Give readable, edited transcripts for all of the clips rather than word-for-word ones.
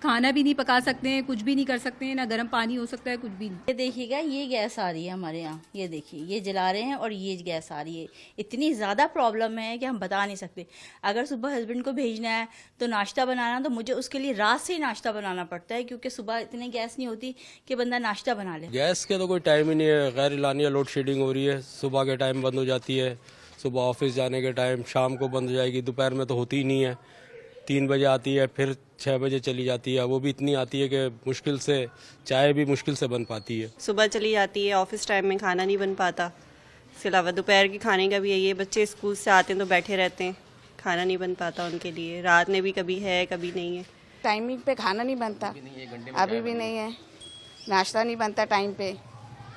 کھانا بھی نہیں پکا سکتے ہیں, کچھ بھی نہیں کر سکتے ہیں, نہ گرم پانی ہو سکتا ہے, کچھ بھی نہیں. یہ دیکھیے گا, یہ گیس آ رہی ہے ہمارے یہاں, یہ دیکھیے یہ جلا رہے ہیں اور یہ گیس آ رہی ہے. اتنی زیادہ پرابلم ہے کہ ہم بتا نہیں سکتے. اگر صبح ہسبینڈ کو بھیجنا ہے تو ناشتہ بنانا, تو مجھے اس کے لیے رات سے ہی ناشتہ بنانا پڑتا ہے, کیونکہ صبح اتنی گیس نہیں ہوتی کہ بندہ ناشتہ بنا لے. گیس کے تو کوئی ٹائم ہی نہیں ہے, غیر اعلانیہ لوڈ شیڈنگ ہو رہی ہے. صبح کے ٹائم بند ہو جاتی ہے, صبح آفس جانے کے ٹائم, شام کو بند ہو جائے گی, دوپہر میں تو ہوتی ہی نہیں ہے. 3 بجے آتی ہے, پھر 6 بجے چلی جاتی ہے. وہ بھی اتنی آتی ہے کہ مشکل سے چائے بھی مشکل سے بن پاتی ہے. صبح چلی جاتی ہے, آفس ٹائم میں کھانا نہیں بن پاتا. اس کے علاوہ دوپہر کے کھانے کا بھی یہی ہے, بچے اسکول سے آتے ہیں تو بیٹھے رہتے ہیں, کھانا نہیں بن پاتا ان کے لیے. رات میں بھی کبھی ہے کبھی نہیں ہے. ٹائمنگ پہ کھانا نہیں بنتا, ابھی بھی نہیں ہے. ناشتہ نہیں بنتا ٹائم پہ,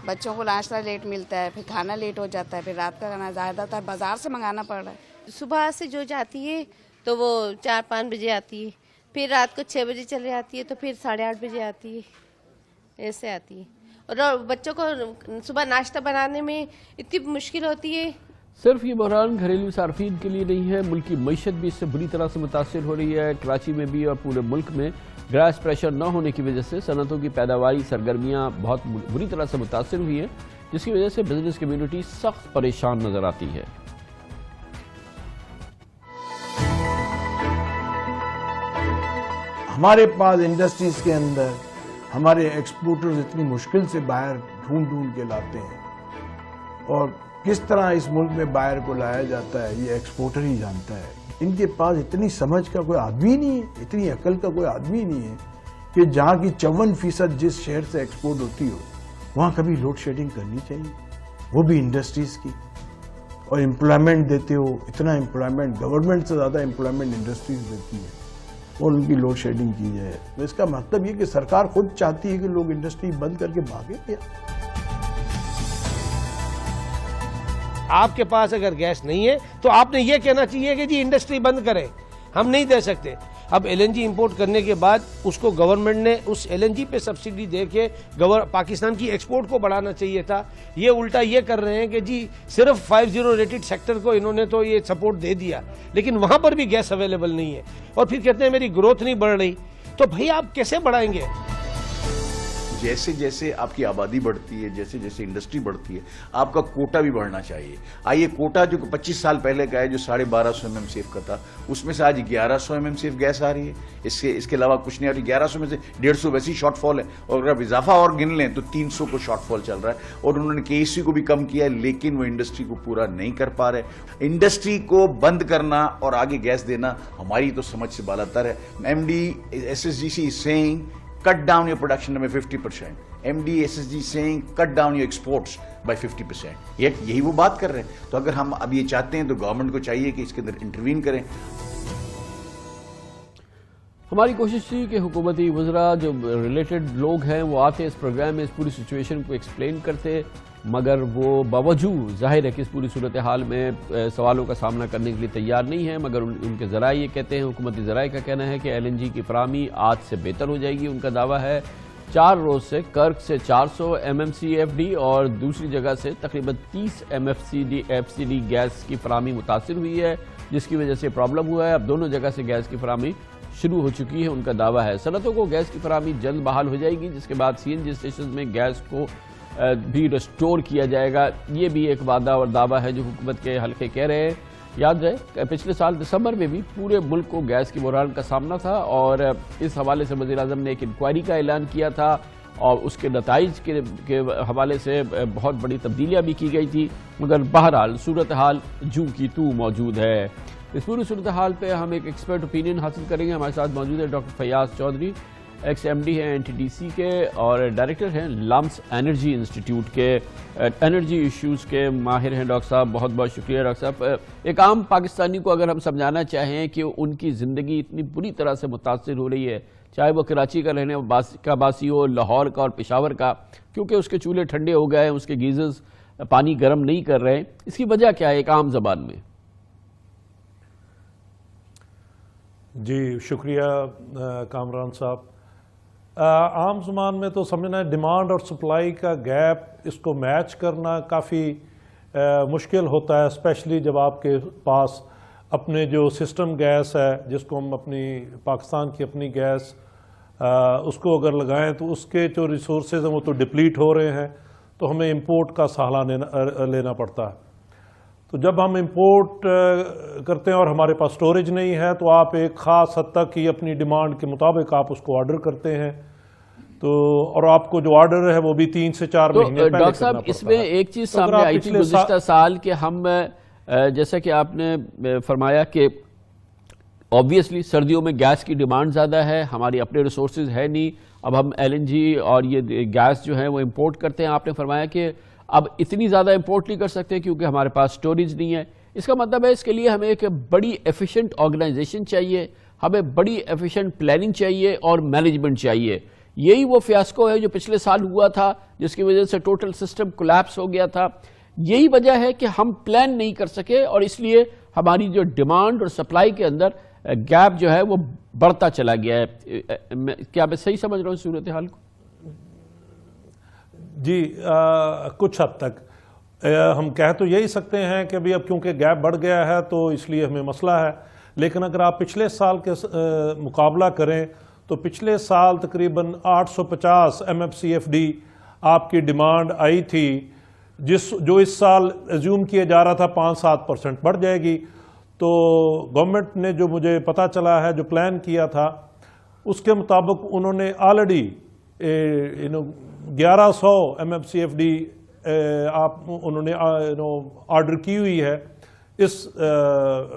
بچوں کو ناشتہ لیٹ ملتا ہے, پھر کھانا لیٹ ہو جاتا ہے, پھر رات کا کھانا زیادہ تر بازار سے منگانا پڑ رہا ہے. صبح سے جو جاتی ہے تو وہ 4-5 بجے آتی ہے, پھر رات کو 6 بجے چلے جاتی ہے, تو پھر 8:30 بجے آتی ہے, ایسے آتی ہے. اور بچوں کو صبح ناشتہ بنانے میں اتنی مشکل ہوتی ہے. صرف یہ بحران گھریلو صارفین کے لیے نہیں ہے, ملکی معیشت بھی اس سے بری طرح سے متاثر ہو رہی ہے. کراچی میں بھی اور پورے ملک میں گیس پریشر نہ ہونے کی وجہ سے صنعتوں کی پیداواری سرگرمیاں بہت بری طرح سے متاثر ہوئی ہیں, جس کی وجہ سے بزنس کمیونٹی سخت پریشان نظر آتی ہے. ہمارے پاس انڈسٹریز کے اندر ہمارے ایکسپورٹرز اتنی مشکل سے باہر ڈھونڈ کے لاتے ہیں, اور کس طرح اس ملک میں باہر کو لایا جاتا ہے یہ ایکسپورٹر ہی جانتا ہے. ان کے پاس اتنی سمجھ کا کوئی آدمی نہیں ہے, اتنی عقل کا کوئی آدمی نہیں ہے کہ جہاں کی 54% جس شہر سے ایکسپورٹ ہوتی ہو وہاں کبھی لوڈ شیڈنگ کرنی چاہیے, وہ بھی انڈسٹریز کی. اور امپلائمنٹ دیتے ہو, اتنا امپلائمنٹ, گورنمنٹ سے زیادہ امپلائمنٹ انڈسٹریز دیتی ہے, اور ان کی لوڈ شیڈنگ کی جائے. تو اس کا مطلب یہ کہ سرکار خود چاہتی ہے کہ لوگ انڈسٹری بند کر کے بھاگیں. آپ کے پاس اگر گیس نہیں ہے تو آپ نے یہ کہنا چاہیے کہ جی انڈسٹری بند کریں, ہم نہیں دے سکتے. اب ایل این جی امپورٹ کرنے کے بعد اس کو گورنمنٹ نے اس ایل این جی پہ سبسڈی دے کے پاکستان کی ایکسپورٹ کو بڑھانا چاہیے تھا. یہ الٹا یہ کر رہے ہیں کہ جی صرف 50 ریٹڈ سیکٹر کو انہوں نے تو یہ سپورٹ دے دیا, لیکن وہاں پر بھی گیس اویلیبل نہیں ہے, اور پھر کہتے ہیں میری گروتھ نہیں بڑھ رہی. تو بھائی آپ کیسے بڑھائیں گے؟ جیسے جیسے آپ کی آبادی بڑھتی ہے, جیسے جیسے انڈسٹری بڑھتی ہے, آپ کا کوٹا بھی بڑھنا چاہیے. آئیے کوٹا جو 25 سال پہلے کا ہے جو 1250 mm کا تھا, اس میں سے آج 1100 mm گیس آ رہی ہے. اس کے علاوہ کچھ نہیں آ رہی. 1100 میں سے 150 ویسی شارٹ فال ہے, اور اگر اضافہ اور گن لیں تو 300 کو شارٹ فال چل رہا ہے. اور انہوں نے KEC کو بھی کم کیا ہے, لیکن وہ انڈسٹری کو پورا نہیں کر پا رہے. انڈسٹری کو بند کرنا اور آگے گیس دینا ہماری تو سمجھ سے بالاتر ہے. MD SSGC is saying cut down your production by 50%. MD SSG saying cut down your exports by 50%. یہی وہ بات کر رہے ہیں. تو اگر ہم اب یہ چاہتے ہیں تو گورنمنٹ کو چاہیے کہ اس کے اندر انٹروین کریں. ہماری کوشش تھی کہ حکومتی وزراء جو ریلیٹڈ لوگ ہیں وہ آتے اس پروگرام میں اس پوری سچویشن کو ایکسپلین کرتے, مگر وہ باوجود ظاہر ہے کہ اس پوری صورتحال میں سوالوں کا سامنا کرنے کے لیے تیار نہیں ہے. مگر ان کے ذرائع یہ کہتے ہیں, حکومتی ذرائع کا کہنا ہے کہ LNG کی فراہمی آج سے بہتر ہو جائے گی. ان کا دعویٰ ہے 4 روز سے کرک سے 400 MMCFD اور دوسری جگہ سے تقریباً 30 MFCD گیس کی فراہمی متاثر ہوئی ہے, جس کی وجہ سے پرابلم ہوا ہے. اب دونوں جگہ سے گیس کی فراہمی شروع ہو چکی ہے. ان کا دعویٰ ہے صنعتوں کو گیس کی فراہمی جلد بحال ہو جائے گی, جس کے بعد CNG اسٹیشن میں گیس کو بھی ریسٹور کیا جائے گا. یہ بھی ایک وعدہ اور دعویٰ ہے جو حکومت کے حلقے کہہ رہے ہیں. یاد رہے کہ پچھلے سال دسمبر میں بھی پورے ملک کو گیس کی بحران کا سامنا تھا, اور اس حوالے سے وزیر اعظم نے ایک انکوائری کا اعلان کیا تھا, اور اس کے نتائج کے حوالے سے بہت بڑی تبدیلیاں بھی کی گئی تھی. مگر بہرحال صورتحال جوں کی تو موجود ہے. اس پوری صورتحال پہ ہم ایک ایکسپرٹ اوپینین حاصل کریں گے. ہمارے ساتھ موجود ہے doctor Fayyaz Chaudhry, ex MD ہیں NTDC کے اور ڈائریکٹر ہیں لمس انرجی انسٹیٹیوٹ کے, انرجی ایشوز کے ماہر ہیں. ڈاکٹر صاحب بہت بہت شکریہ. ڈاکٹر صاحب, ایک عام پاکستانی کو اگر ہم سمجھانا چاہیں کہ ان کی زندگی اتنی بری طرح سے متاثر ہو رہی ہے, چاہے وہ کراچی کا رہنے کا باسی ہو, لاہور کا اور پشاور کا, کیونکہ اس کے چولہے ٹھنڈے ہو گئے ہیں, اس کے گیزرز پانی گرم نہیں کر رہے, اس کی وجہ کیا ہے ایک عام زبان میں؟ جی شکریہ کامران صاحب. عام زمان میں تو سمجھنا ہے ڈیمانڈ اور سپلائی کا گیپ, اس کو میچ کرنا کافی مشکل ہوتا ہے, اسپیشلی جب آپ کے پاس اپنے جو سسٹم گیس ہے جس کو ہم اپنی پاکستان کی اپنی گیس اس کو اگر لگائیں تو اس کے جو ریسورسز ہیں وہ تو ڈپلیٹ ہو رہے ہیں، تو ہمیں امپورٹ کا سہارا لینا پڑتا ہے۔ تو جب ہم امپورٹ کرتے ہیں اور ہمارے پاس سٹوریج نہیں ہے تو آپ ایک خاص حد تک ہی اپنی ڈیمانڈ کے مطابق آپ اس کو آرڈر کرتے ہیں، تو اور آپ کو جو آرڈر ہے وہ بھی 3 سے 4 مہینے پہلے ڈاکٹر صاحب اس میں ایک چیز سامنے آئی تھی گزشتہ سال کہ ہم جیسا کہ آپ نے فرمایا کہ آبویسلی سردیوں میں گیس کی ڈیمانڈ زیادہ ہے، ہماری اپنے ریسورسز ہے نہیں، اب ہم LNG اور یہ گیس جو ہے وہ امپورٹ کرتے ہیں۔ آپ نے فرمایا کہ اب اتنی زیادہ امپورٹ نہیں کر سکتے کیونکہ ہمارے پاس سٹوریج نہیں ہے۔ اس کا مطلب ہے اس کے لیے ہمیں ایک بڑی ایفیشنٹ آرگنائزیشن چاہیے، ہمیں بڑی ایفیشنٹ پلاننگ چاہیے اور مینجمنٹ چاہیے۔ یہی وہ فیاسکو ہے جو پچھلے سال ہوا تھا، جس کی وجہ سے ٹوٹل سسٹم کولیپس ہو گیا تھا۔ یہی وجہ ہے کہ ہم پلان نہیں کر سکے اور اس لیے ہماری جو ڈیمانڈ اور سپلائی کے اندر گیپ جو ہے وہ بڑھتا چلا گیا ہے۔ کیا میں صحیح سمجھ رہا ہوں صورتحال کو؟ جی کچھ حد تک ہم کہہ تو یہی سکتے ہیں کہ اب کیونکہ گیپ بڑھ گیا ہے تو اس لیے ہمیں مسئلہ ہے، لیکن اگر آپ پچھلے سال کے مقابلہ کریں تو پچھلے سال تقریباً 850 MMCFD آپ کی ڈیمانڈ آئی تھی، جو اس سال ایزیوم کیا جا رہا تھا 5-7% بڑھ جائے گی۔ تو گورنمنٹ نے جو مجھے پتہ چلا ہے جو پلان کیا تھا اس کے مطابق انہوں نے آلریڈی 1100 MMCFD انہوں نے آرڈر کی ہوئی ہے اس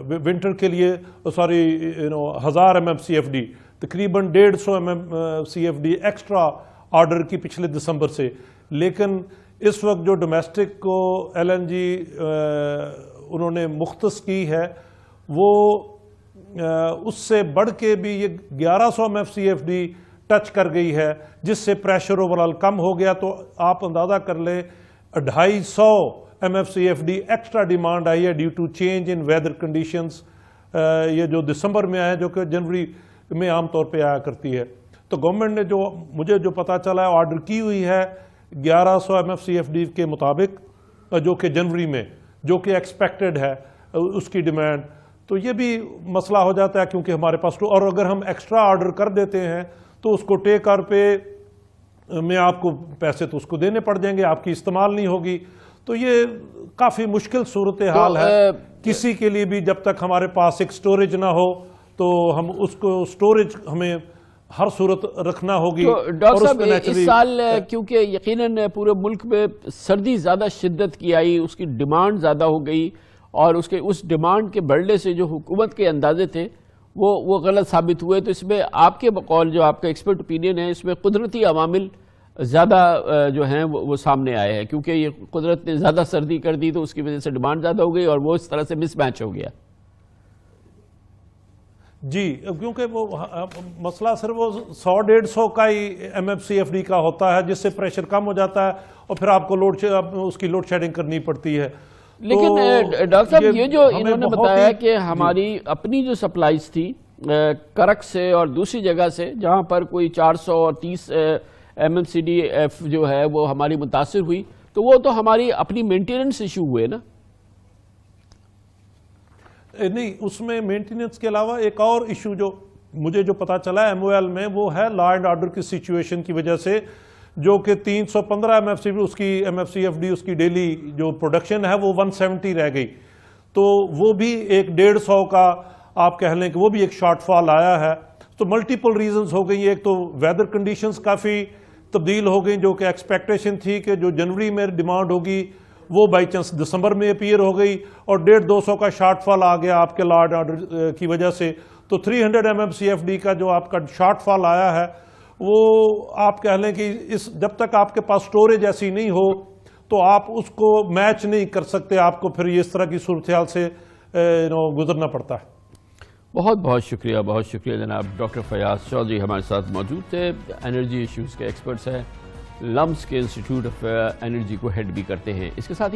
ونٹر کے لیے، 1000 MMCFD، تقریباً 150 MMCFD ایکسٹرا آرڈر کی پچھلے دسمبر سے۔ لیکن اس وقت جو ڈومیسٹک کو LNG انہوں نے مختص کی ہے وہ اس سے بڑھ کے بھی یہ 1100 MMCFD ٹچ کر گئی ہے، جس سے پریشر اوورال کم ہو گیا۔ تو آپ اندازہ کر لیں 250 MMCFD ایکسٹرا ڈیمانڈ آئی ہے due to change in weather conditions, یہ جو دسمبر میں آئے جو کہ جنوری میں عام طور پہ آیا کرتی ہے۔ تو گورنمنٹ نے مجھے جو پتہ چلا ہے آرڈر کی ہوئی ہے 1100 MMCFD کے مطابق، جو کہ جنوری میں جو کہ ایکسپیکٹڈ ہے اس کی ڈیمانڈ۔ تو یہ بھی مسئلہ ہو جاتا ہے کیونکہ ہمارے پاس اور اگر ہم ایکسٹرا آرڈر کر دیتے ہیں تو اس کو ٹیک آر پے میں آپ کو پیسے تو اس کو دینے پڑ جائیں گے، آپ کی استعمال نہیں ہوگی۔ تو یہ کافی مشکل صورتحال ہے کسی کے لیے بھی جب تک ہمارے پاس ایک سٹوریج نہ ہو تو ہم اس کو سٹوریج ہمیں ہر صورت رکھنا ہوگی۔ ڈاکٹر صاحب اس سال کیونکہ یقیناً پورے ملک میں سردی زیادہ شدت کی آئی، اس کی ڈیمانڈ زیادہ ہو گئی اور اس ڈیمانڈ کے بڑھنے سے جو حکومت کے اندازے تھے وہ غلط ثابت ہوئے۔ تو اس میں آپ کے بقول جو آپ کا ایکسپرٹ اوپینین ہے، اس میں قدرتی عوامل زیادہ جو ہیں وہ سامنے آئے ہیں، کیونکہ یہ قدرت نے زیادہ سردی کر دی تو اس کی وجہ سے ڈیمانڈ زیادہ ہو گئی اور وہ اس طرح سے مس میچ ہو گیا۔ جی کیونکہ وہ مسئلہ صرف وہ 100-150 کا ہی MMCFD کا ہوتا ہے، جس سے پریشر کم ہو جاتا ہے اور پھر آپ کو اس کی لوڈ شیڈنگ کرنی پڑتی ہے۔ لیکن ڈاکٹر صاحب یہ جو انہوں نے بتایا کہ ہماری اپنی جو سپلائز تھی کرک سے اور دوسری جگہ سے جہاں پر کوئی 430 MMCDF جو ہے وہ ہماری متاثر ہوئی، تو وہ تو ہماری اپنی مینٹیننس ایشو ہوئے نا؟ نہیں، اس میں مینٹیننس کے علاوہ ایک اور ایشو جو مجھے پتا چلا ہے MOL میں، وہ ہے لا اینڈ آرڈر کی سچویشن کی وجہ سے، جو کہ 315 MMCFD اس کی ڈیلی جو پروڈکشن ہے وہ 170 رہ گئی۔ تو وہ بھی ایک 150 کا آپ کہہ لیں کہ وہ بھی ایک شارٹ فال آیا ہے۔ تو ملٹیپل ریزنز ہو گئی، ایک تو ویدر کنڈیشنز کافی تبدیل ہو گئی، جو کہ ایکسپیکٹیشن تھی کہ جو جنوری میں ڈیمانڈ ہوگی وہ بائی چانس دسمبر میں اپیئر ہو گئی اور 150-200 کا شارٹ فال آ گیا آپ کے لا اینڈ آرڈر کی وجہ سے۔ تو 300 MMCFD کا جو آپ کا شارٹ فال آیا ہے وہ آپ کہہ لیں کہ جب تک آپ کے پاس سٹوریج ایسی نہیں ہو تو آپ اس کو میچ نہیں کر سکتے، آپ کو پھر اس طرح کی صورتحال سے گزرنا پڑتا ہے۔ بہت بہت شکریہ جناب ڈاکٹر فیاض چودھری ہمارے ساتھ موجود تھے، انرجی ایشوز کے ایکسپرٹس ہیں، لمس کے انسٹیٹیوٹ آف انرجی کو ہیڈ بھی کرتے ہیں۔ اس کے ساتھ ہی